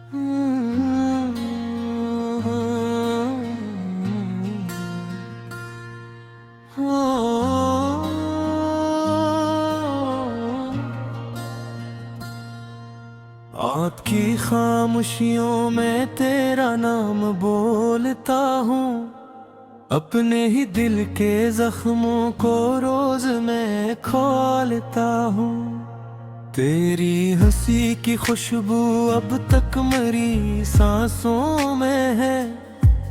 आपकी खामोशियों में तेरा नाम बोलता हूँ, अपने ही दिल के जख्मों को रोज मैं खोलता हूँ। तेरी हंसी की खुशबू अब तक मेरी सांसों में है,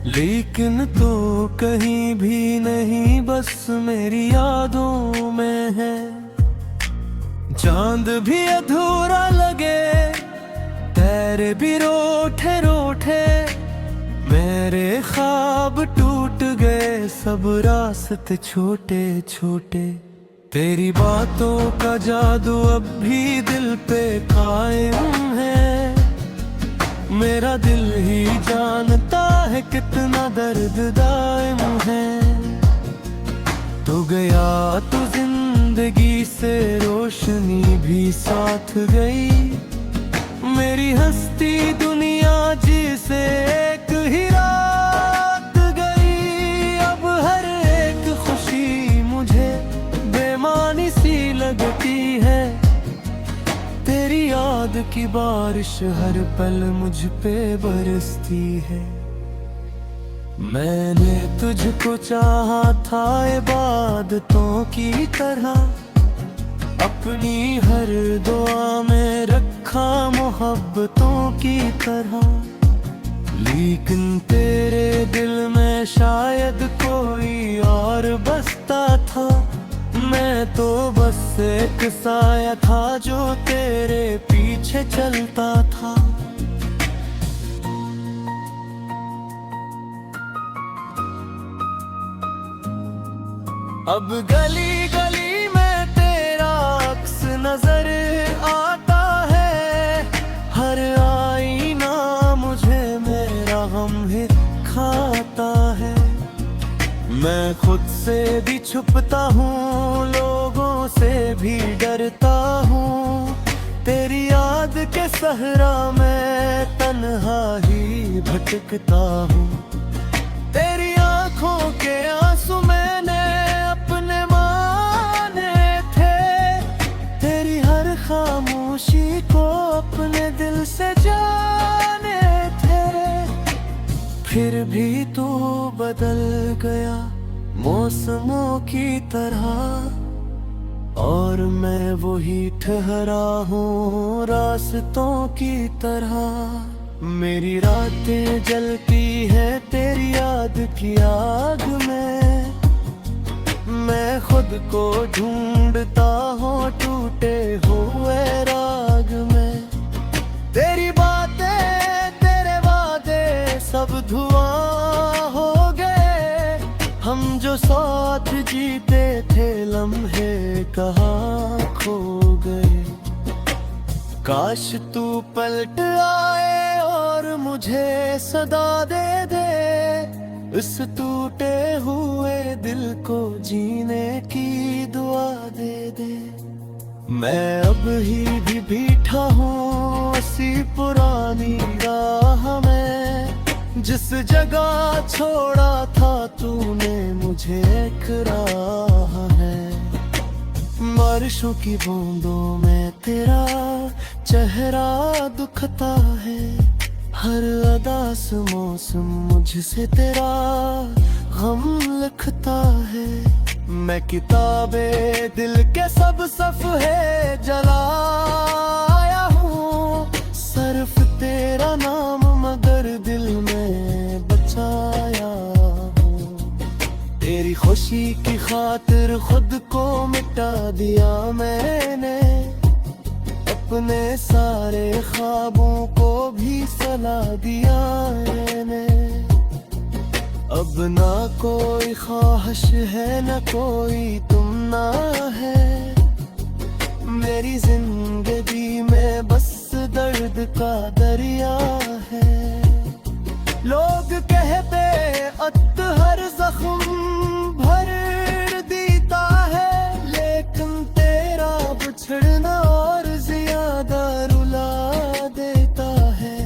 लेकिन तो कहीं भी नहीं, बस मेरी यादों में है। चांद भी अधूरा लगे, तारे भी रूठे रूठे, मेरे ख्वाब टूट गए, सब रास्ते छोटे छोटे। तेरी बातों का जादू अब भी दिल पे कायम है, मेरा दिल ही जानता है कितना दर्द दायम है। तू गया तो जिंदगी से रोशनी भी साथ गई, मेरी हस्ती दुनिया जिसे एक ही रात गई। अब हर एक खुशी मुझे बेमानी सी लगती है, तेरी याद की बारिश हर पल मुझ पे बरसती है। मैंने तुझको चाहा था इबादतों की तरह, अपनी हर दुआ में रखा मोहब्बतों की तरह, लेकिन तेरे दिल में शायद कोई और बसता था। मैं तो बस एक साया था जो तेरे पीछे चलता था। अब गली गली में तेरा अक्स नजर आता है, हर आईना मुझे मेरा गम ही खाता है। मैं खुद से भी छुपता हूँ, लोगों से भी डरता हूँ, तेरी याद के सहरा में तन्हा ही भटकता हूँ। तेरी आंखों के आंसू मैंने अपने माने थे, तेरी हर खामोशी को अपने दिल से जाने थे। फिर भी तू बदल गया मौसमों की तरह, और मैं वही ठहरा हूँ रास्तों की तरह। मेरी रातें जलती है तेरी याद की आग में, मैं खुद को ढूंढता हूँ टूटे हुए राग में। तेरी बातें तेरे वादे सब धुआं हो गए, हम जो साथ जीते थे लम्हे कहाँ खो गए। काश तू पलट आए और मुझे सदा दे दे, इस टूटे हुए दिल को जीने की दुआ दे दे। मैं अब ही भी बैठा हूँ उसी पुरानी राह में, जिस जगह छोड़ा था तूने मुझे, एक राह है। बारिशों की बूंदों में तेरा चेहरा दुखता है, हर अदास मौसम मुझसे तेरा गम लिखता है। मैं किताबे दिल के सब सफ़े जलाया हूँ, सिर्फ तेरा नाम मगर दिल में बचाया हूँ। तेरी खुशी की खातिर खुद को मिटा दिया मैंने, अपने सारे ख्वाबों को भी सला दिया मैंने। अब ना कोई ख्वाहिश है न कोई तुमना है, मेरी जिंदगी में बस दर्द का दरिया है। लोग कहते अत्हर जख्म भर देता है, लेकिन तेरा बिछड़ना और ज्यादा रुला देता है।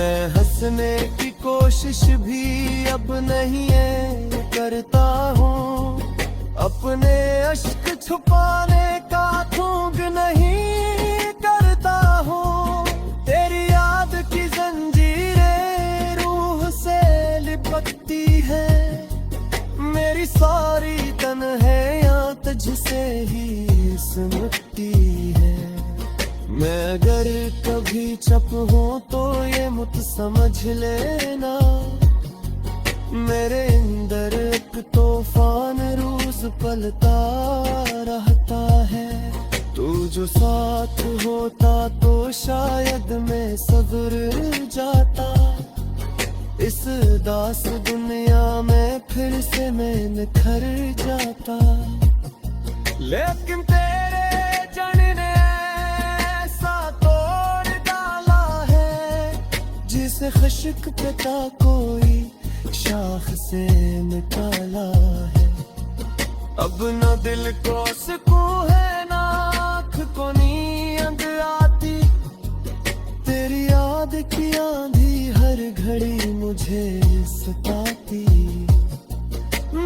मैं हंसने की कोशिश भी अब नहीं है करता हूँ, अपने अश्क छुपाने का ढोंग नहीं करता हूँ। तेरी याद की जंजीरें रूह से लिपटती है, मेरी सारी तन्हाइयां तुझसे ही सिमटती है। मैं अगर कभी चुप हूँ तो ये मुझ समझ लेना, मेरे अंदर एक तूफान रोज पलता रहता है। तू जो साथ होता तो शायद मैं सब्र जाता, इस दास दुनिया में फिर से मैं निखर जाता। लेकिन तेरे जाने ने ऐसा तोड़ डाला है, जिसे खश्क पिता कोई शाख से निकाला है। अब न दिल को सुकून है ना आँख को नींद आती, तेरी याद की आंधी हर घड़ी मुझे सताती।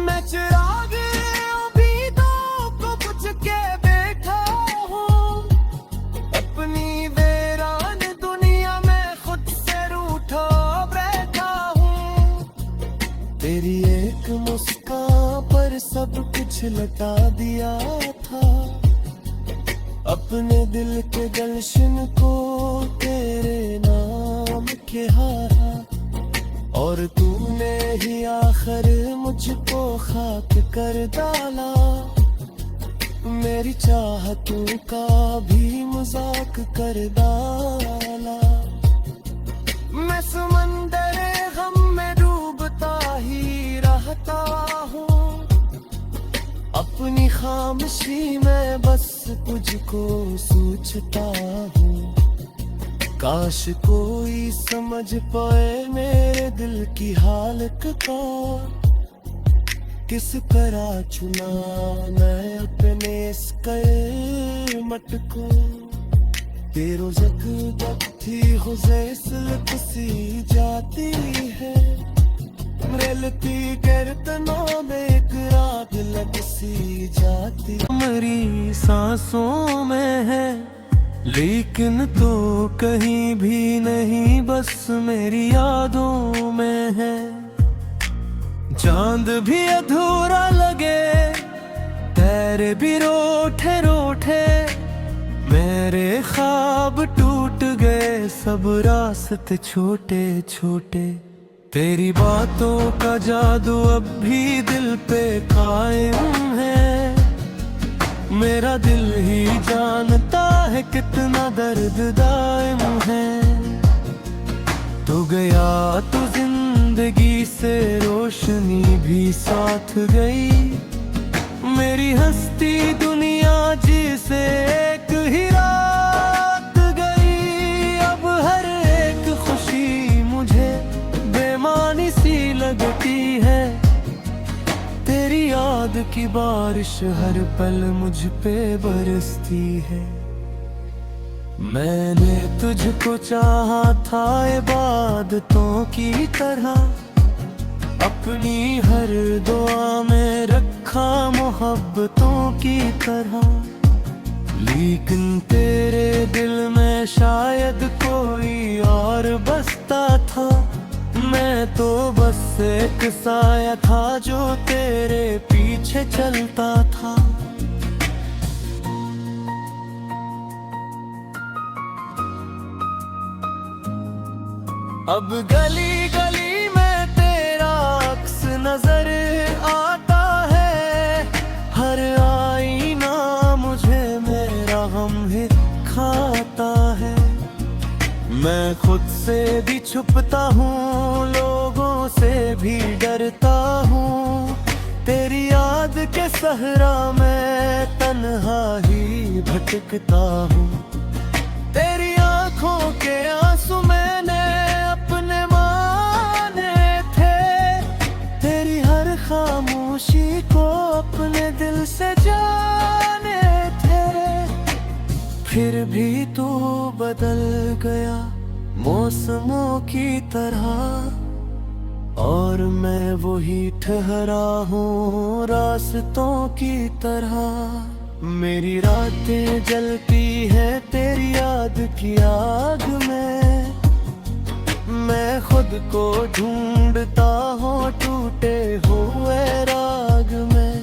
मैं चिराग उम्मीदों को बुझ के बैठा हूँ, अपनी वीरान दुनिया में खुद से रूठा बैठा हूँ। तेरी एक मुस्कान पर सब कुछ लटा दिया था, अपने दिल के गलशन को तेरे नाम के हारा, और तूने ही आखिर मुझको खाक कर डाला। मेरी चाहतों का भी मजाक कर डाला। मैं समंदर गम में डूबता ही रहता हूँ, अपनी खामोशी में बस तुझको सोचता हूँ। काश कोई समझ पाए मेरे दिल की हालत को, किस तरह चुना मैं अपने इस किस्मत को। तेरो जक जब थी गुज़ैसलत सी जाती है, रेलती गिरतनों में एक रात लग सी जाती। मेरी सांसों में है लेकिन तो कहीं भी नहीं, बस मेरी यादों में है। चांद भी अधूरा लगे, तेरे भी रोठे रोठे, मेरे ख्वाब टूट गए सब रास्ते छोटे छोटे। तेरी बातों का जादू अब भी दिल पे कायम है, मेरा दिल ही जानता है कितना दर्द दायम है। तू गया तो जिंदगी से रोशनी भी साथ गई, मेरी हस्ती दुनिया जिसे एक ही रात गई। अब हर एक खुशी मुझे बेमानी सी लगती है, तेरी याद की बारिश हर पल मुझ पे बरसती है। मैंने तुझको चाहा था इबादतों की तरह, अपनी हर दुआ में रखा मोहब्बतों की तरह। लेकिन तेरे दिल में शायद कोई और बसता था, मैं तो बस एक साया था जो तेरे पीछे चलता था। अब गली गली में तेरा अक्स नजर आता है, हर आईना मुझे मेरा गम ही खाता है। मैं खुद से भी छुपता हूँ, लोगों से भी डरता हूँ, तेरी याद के सहरा में तन्हा ही भटकता हूँ। तेरी आंखों के आंसू मैंने अपने माने थे, तेरी हर खामोशी को अपने दिल से जाने थे। फिर भी तू बदल गया, मौसमों की तरह, और मैं वही ठहरा हूँ रास्तों की तरह। मेरी रातें जलती हैं तेरी याद की आग में, मैं खुद को ढूंढता हूँ टूटे हुए राग में।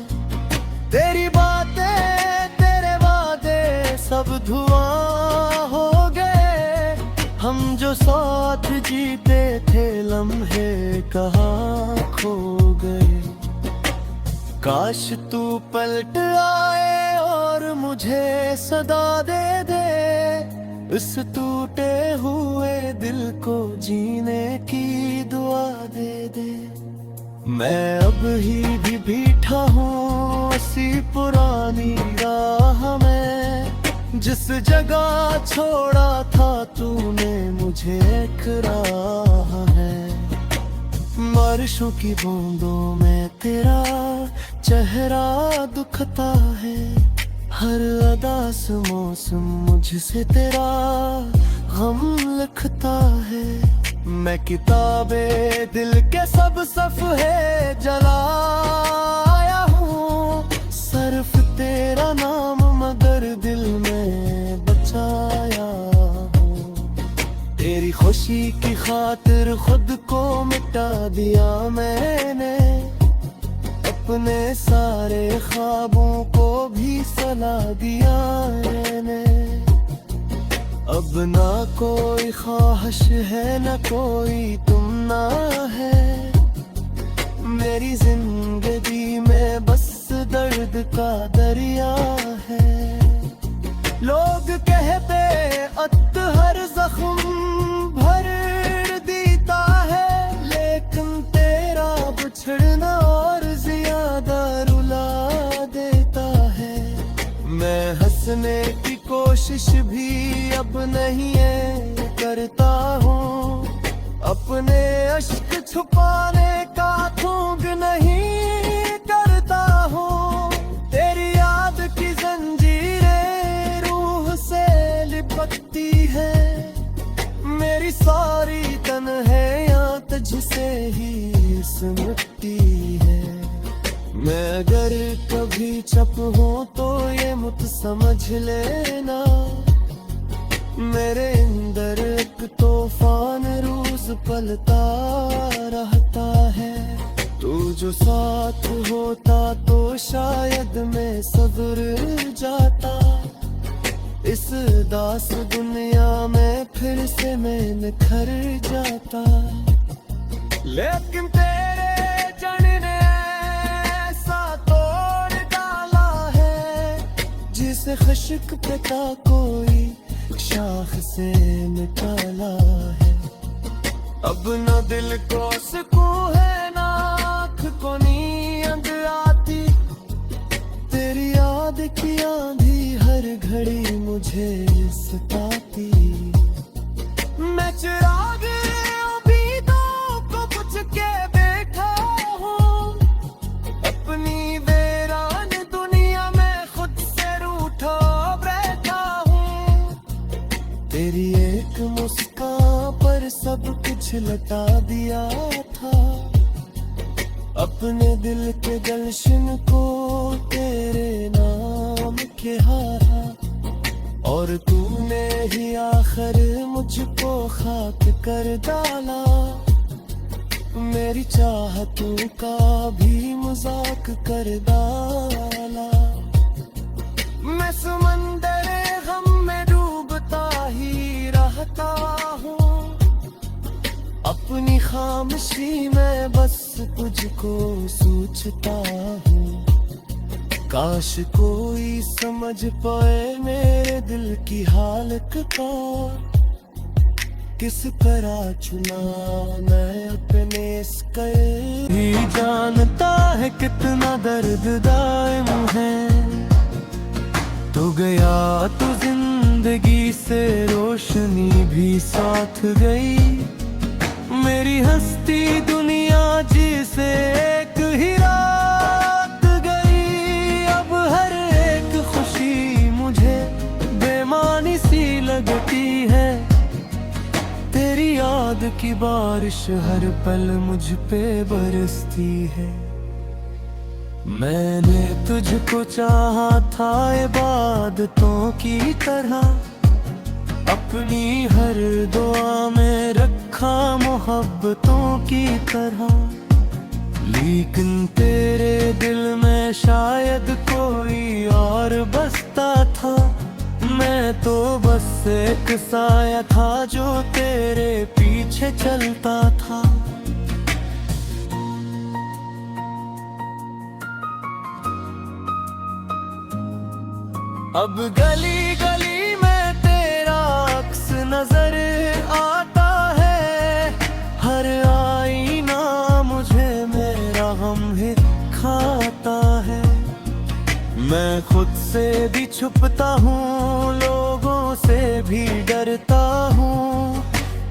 तेरी बातें तेरे वादे सब धुआं हो गए, हम जो साथ जीते थे लम्हे कहाँ खो गए। काश तू पलट आए और मुझे सदा दे दे, इस टूटे हुए दिल को जीने की दुआ दे दे। मैं अब ही भी बैठा हूँ उसी पुरानी राह में, जिस जगह छोड़ा था तूने मुझे एक राह है। बारिशों की बूंदों में तेरा चेहरा दुखता है, हर अदास मौसम मुझसे तेरा गम लिखता है। मैं किताबे दिल के सब सफ़े जलाया हूँ, सिर्फ तेरा नाम मगर दिल में बचाया हूँ। तेरी खुशी की खातिर खुद को मिटा दिया मैंने, अपने सारे ख्वाबों को भी सला दिया मैंने। अब ना कोई ख्वाहिश है न कोई तुमना है, मेरी जिंदगी में बस दर्द का दरिया है। लोग कहते अत्हर जख्म भर देता है, लेकिन तेरा बिछड़ना और ज्यादा रुला देता है। मैं हंसने की कोशिश भी अब नहीं है करता हूँ, अपने अश्क छुपाने का ढोंग नहीं करता हूँ। तेरी याद की जंजीरें रूह से लिपटती है, मेरी सारी तन्हाइयाँ तुझसे ही सिमटती है। मैं अगर कभी चुप हूँ तो ये मुझ समझ लेना, मेरे अंदर एक तूफान रोज पलता रहता है। तू जो साथ होता तो शायद मैं सब्र जाता, इस दास दुनिया में फिर से मैं निखर जाता। लेकिन तेरे जाने ने ऐसा तोड़ डाला है, जिसे खश्क पे का कोई शाख से निकाला है। अब न दिल को सुकून है ना आँख को नींद आती, तेरी याद की आंधी हर घड़ी मुझे सताती। मैं चिराग उम्मीदों को बुझ के बैठा हूँ, अपनी वीरान दुनिया में खुद से रूठा बैठा हूँ। तेरी एक मुस्कान पर सब कुछ लटा दिया था, अपने दिल के जश्न को तेरे नाम के हारा। और तूने ही आखिर मुझको खाक कर डाला, मेरी चाहतों का भी मजाक कर डाला। मैं समंदर गम में डूबता ही रहता हूँ, अपनी खामोशी में बस तुझको सोचता हूँ। काश कोई समझ पाए मेरे दिल की हालत को, किस तरह चुना मैं अपने इसके। ही जानता है कितना दर्द दायम है, तो गया तो जिंदगी से रोशनी भी साथ गई। मेरी हस्ती दुनिया जिसे एक ही रात गई, अब हर एक खुशी मुझे बेमानी सी लगती है। तेरी याद की बारिश हर पल मुझ पे बरसती है। मैंने तुझको चाहा था इबादतों की तरह, अपनी हर दुआ में रखा मोहब्बतों की तरह। लेकिन तेरे दिल में शायद कोई और बसता था, मैं तो बस एक साया था जो तेरे पीछे चलता था। अब गली गली में तेरा अक्स नजर आता है, हर आईना मुझे मेरा हम ही खाता है। मैं खुद से भी छुपता हूँ, लोगों से भी डरता हूँ।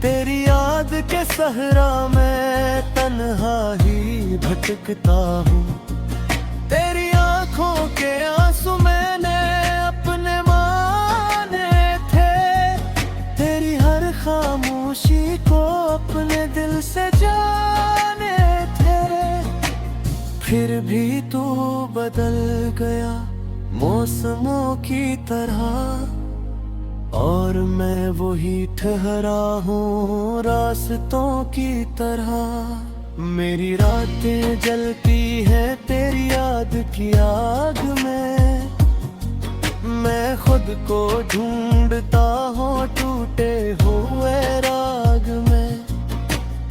तेरी याद के सहरा में तन्हा ही भटकता हूँ। तेरी आंखों के आंसू मैंने अपने माने थे, तेरी हर खामोशी को अपने दिल से जाने थे। फिर भी तू बदल गया मौसमों की तरह, और मैं वही ठहरा हूँ रास्तों की तरह। मेरी रातें जलती हैं तेरी याद की आग में, मैं खुद को ढूंढता हूँ टूटे हुए राग में।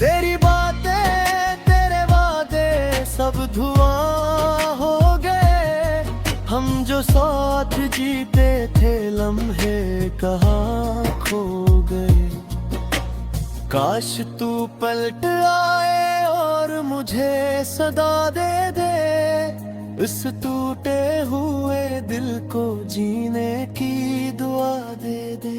तेरी बातें तेरे वादे सब धुआं हो गए, हम जो साथ जीते थे लम्हे कहाँ खो गए। काश तू पलट आए और मुझे सदा दे दे, इस टूटे हुए दिल को जीने की दुआ दे दे।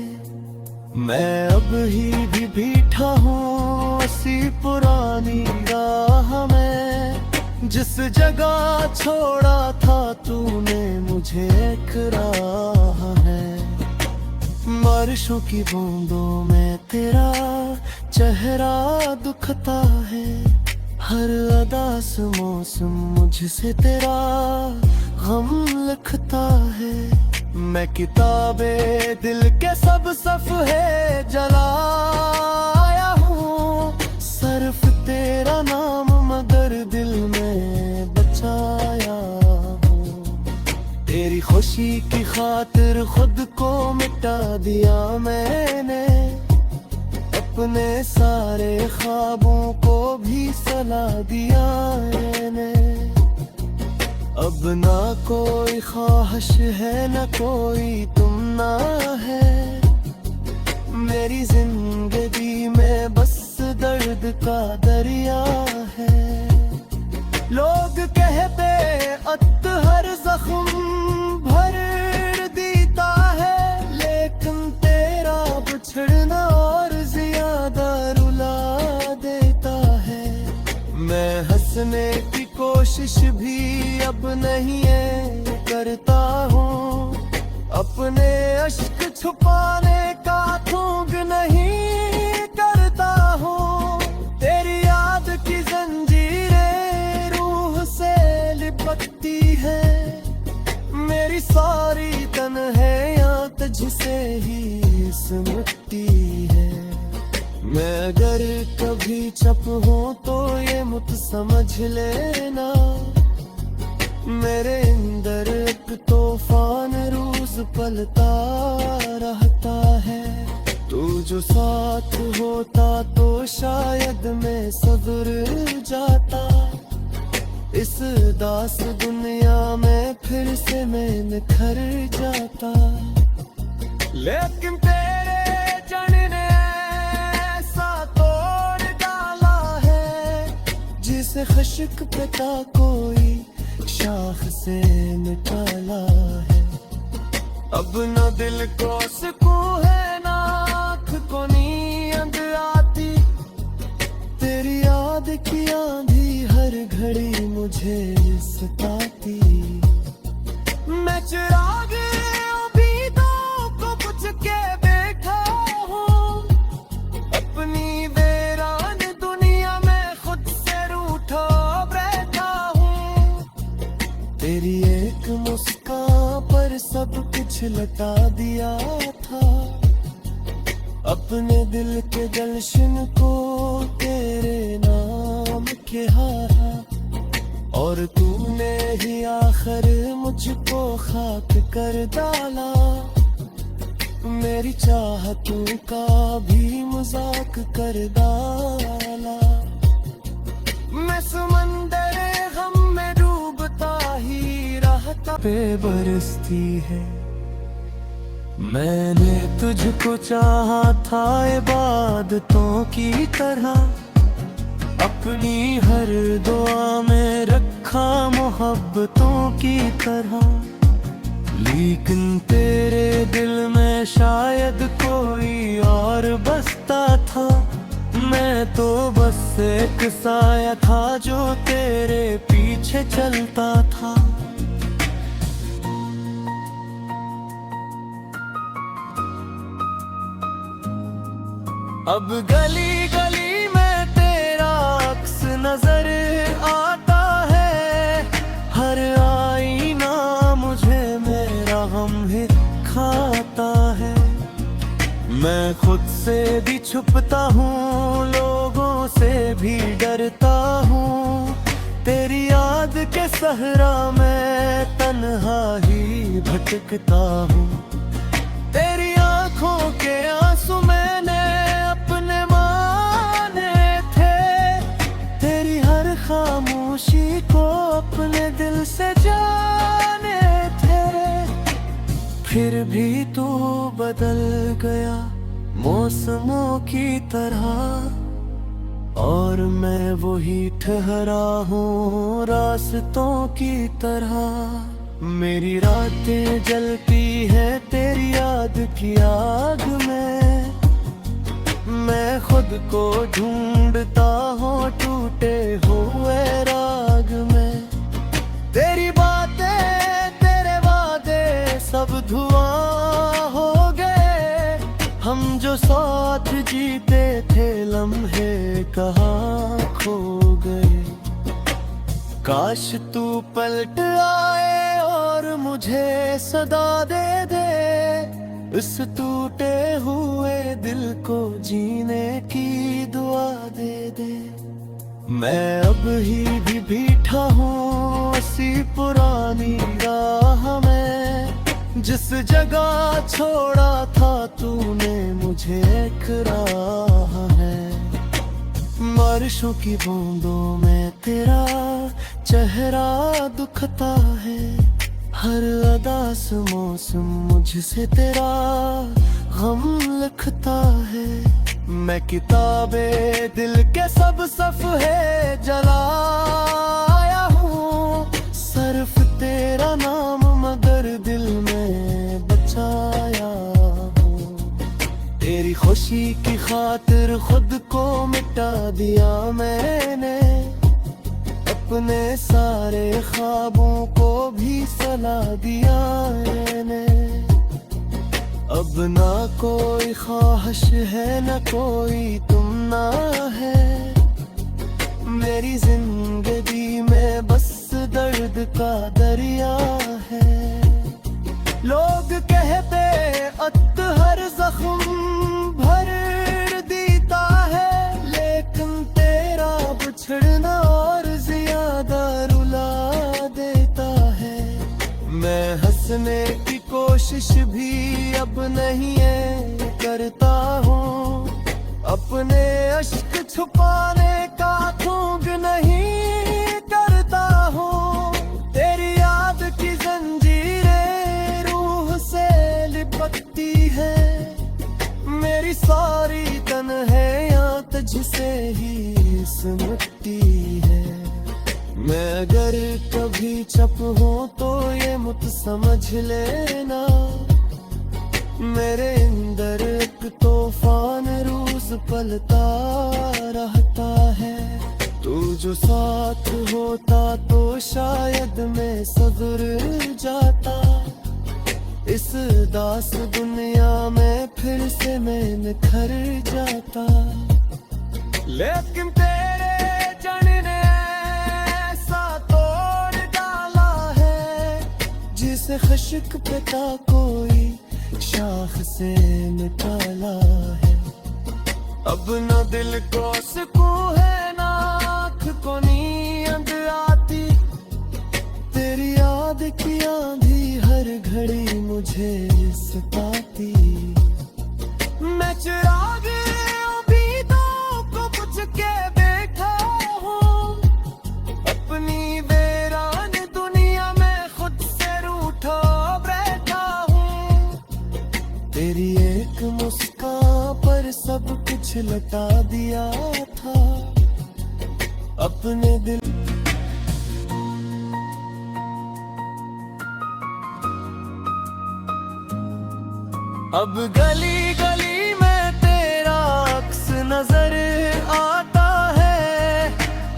मैं अब ही भी बैठा हूँ उसी पुरानी राह में, जिस जगह छोड़ा था तूने मुझे एक राह है। बारिशों की बूंदों में तेरा चेहरा दुखता है, हर अदास मौसम मुझसे तेरा गम लिखता है। मैं किताबे दिल के सब सफ़े जलाया हूँ, सिर्फ तेरा नाम मगर दिल में बचाया हूँ। तेरी खुशी की खातिर खुद को मिटा दिया मैंने, अपने सारे ख्वाबों को भी सला दिया मैंने। अब ना कोई ख्वाहिश है न कोई तुमना है, मेरी जिंदगी में बस दर्द का दरिया है। लोग कहते अत्हर जख्म भर देता है, लेकिन तेरा बिछड़ना और ज्यादा रुला देता है। मैं हंसने की कोशिश भी अब नहीं है करता हूँ, अपने अश्क छुपाने का ढोंग नहीं करता हूँ। तेरी याद की जंजीरें रूह से लिपटती है, मेरी सारी तन्हाइयाँ तुझसे ही सिमटती है। मैं अगर कभी चुप हूँ तो ये मुझ समझ लेना, मेरे अंदर एक तूफान रोज पलता रहता है। तू जो साथ होता तो शायद मैं सब्र जाता, इस दास दुनिया में फिर से मैं निखर जाता। लेकिन तेरे जाने ने ऐसा तोड़ डाला है, जिसे खश्क पिता कोई शाख से निकाला है। अब न दिल को सुकून है ना आँख को नींद आती, तेरी याद की आंधी हर घड़ी मुझे सताती। मैं चिराग उम्मीदों को बुझ के बैठा हूँ, अपनी लटा दिया था अपने दिल के जश्न को तेरे नाम के हारा, और तूने ही आखिर मुझको खाक कर डाला। मेरी चाहतों का भी मजाक कर डाला। मैं समंदर गम में डूबता ही रहता पे बरसती है। मैंने तुझको चाहा था इबादतों की तरह, अपनी हर दुआ में रखा मोहब्बतों की तरह। लेकिन तेरे दिल में शायद कोई और बसता था। मैं तो बस एक साया था जो तेरे पीछे चलता था। अब गली गली में तेरा अक्स नजर आता है। हर आईना मुझे मेरा गम ही खाता है। मैं खुद से भी छुपता हूँ, लोगों से भी डरता हूँ। तेरी याद के सहरा में तन्हा ही भटकता हूँ। तेरी आंखों के आंसू मैंने अपने माने थे। तेरी हर खामोशी को अपने दिल से जाने थे। फिर भी तू बदल गया मौसमों की तरह, और मैं वही ठहरा हूँ रास्तों की तरह। मेरी रातें जलती है तेरी याद की आग में। मैं खुद को ढूंढता हूँ टूटे हुए राग में। तेरी बातें तेरे वादे सब धुआं हो गए। हम जो साथ जीते थे लम्हे कहाँ खो गए। काश तू पलट आए और मुझे सदा दे दे। इस टूटे हुए दिल को जीने की दुआ दे दे। मैं अब ही भी बैठा हूँ उसी पुरानी राह में, जिस जगह छोड़ा था तूने मुझे एक राह है। बारिशों की बूंदों में तेरा चेहरा दुखता है। हर अदास मौसम मुझसे तेरा गम लिखता है। मैं किताबे दिल के सब सफ़े जलाया हूँ। सिर्फ तेरा नाम मगर दिल में बचाया हूँ। तेरी खुशी की खातिर खुद को मिटा दिया मैंने। अपने सारे ख्वाबों को भी सला दिया मैंने। अब ना कोई ख्वाहिश है न कोई तुमना है। मेरी जिंदगी में बस दर्द का दरिया है। लोग कहते अत्हर जख्म भर देता है, लेकिन तेरा बिछड़ना और ज्यादा रुला देता है। मैं हंसने की कोशिश भी अब नहीं है करता हूँ। अपने अश्क छुपाने का ढोंग नहीं करता हूँ। तेरी याद की जंजीरें रूह से लिपटती है। मेरी सारी तन्हाइयाँ तुझसे ही सिमटती है। मैं अगर कभी चप हूँ तो ये मुझ समझ लेना। मेरे अंदर एक तूफान रोज पलता रहता है। तू जो साथ होता तो शायद मैं सब्र जाता। इस दास दुनिया में फिर से मैं निखर जाता। लेकिन तेरे जाने ने ऐसा तोड़ डाला है, जिसे खश्क पे था कोई शाख से निकाला है। अब न दिल को सुकून है ना आँख को नींद आती, तेरी याद की आंधी हर घड़ी मुझे सताती। मैं चिराग उम्मीदों को बुझ के बैठा हूँ, अपनी वीरान दुनिया में खुद से रूठा बैठा हूँ। तेरी एक मुस्कान पर सब कुछ लटा दिया था, अपने दिल। अब गली गली में तेरा अक्स नजर आता है,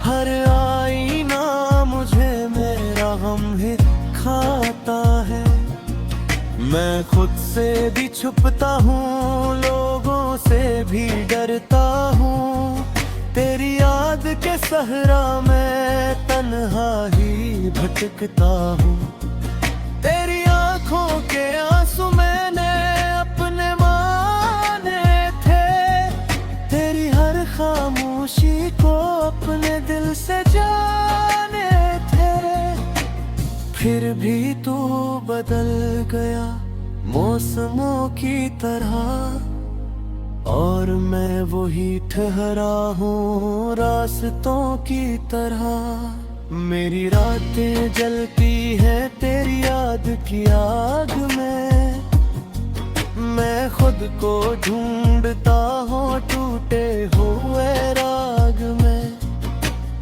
हर आईना मुझे मेरा गम ही खाता है। मैं खुद से भी छुपता हूँ, लोगों से भी डरता हूँ। तेरी याद के सहरा में तन्हा ही भटकता हूँ। तेरी आंखों के आंसू मैंने अपने माने थे, तेरी हर खामोशी को अपने दिल से जाने थे। फिर भी तू बदल गया मौसमों की तरह, और मैं वही ठहरा हूँ रास्तों की तरह। मेरी रातें जलती हैं तेरी याद की आग में, मैं खुद को ढूंढता हूँ टूटे हुए राग में।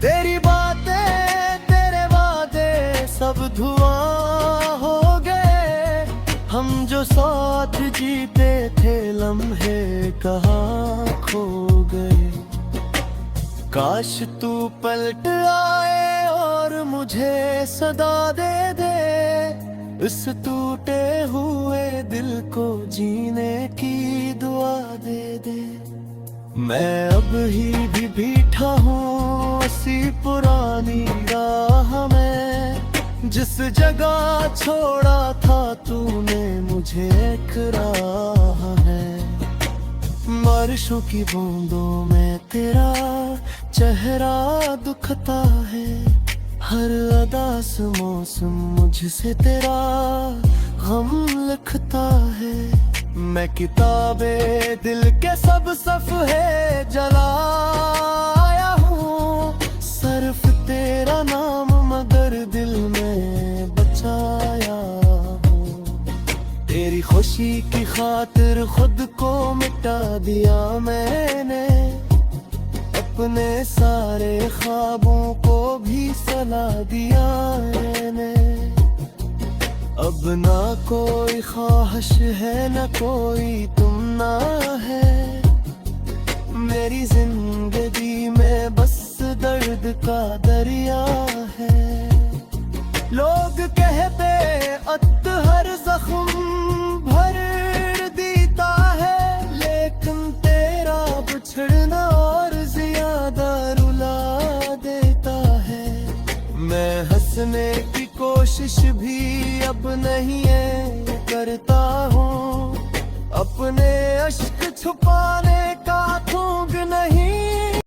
तेरी बातें तेरे वादे सब धुआं हो गए, हम जो साथ जीते थे लम्हे कहाँ खो गए। काश तू पलट आए और मुझे सदा दे दे, इस टूटे हुए दिल को जीने की दुआ दे दे। मैं अब ही भी बैठा हूँ उसी पुरानी राह में, जिस जगह छोड़ा था तूने मुझे एक राह है। बारिशों की बूंदों में तेरा चेहरा दुखता है, हर अदास मौसम मुझसे तेरा गम लिखता है। मैं किताबे दिल के सब सफ़े जलाया हूँ, सिर्फ तेरा नाम मगर दिल में बचाया हूँ। तेरी खुशी की खातिर खुद को मिटा दिया मैंने, अपने सारे ख्वाबों को भी सला दिया मैंने। अब ना कोई ख्वाहिश है न कोई तुमना है, मेरी जिंदगी में बस दर्द का दरिया है। लोग कहते अत्हर जख्म भर देता है, लेकिन तेरा बिछड़ना और ज्यादा रुला देता है। मैं हंसने की कोशिश भी अब नहीं है करता हूँ, अपने अश्क छुपाने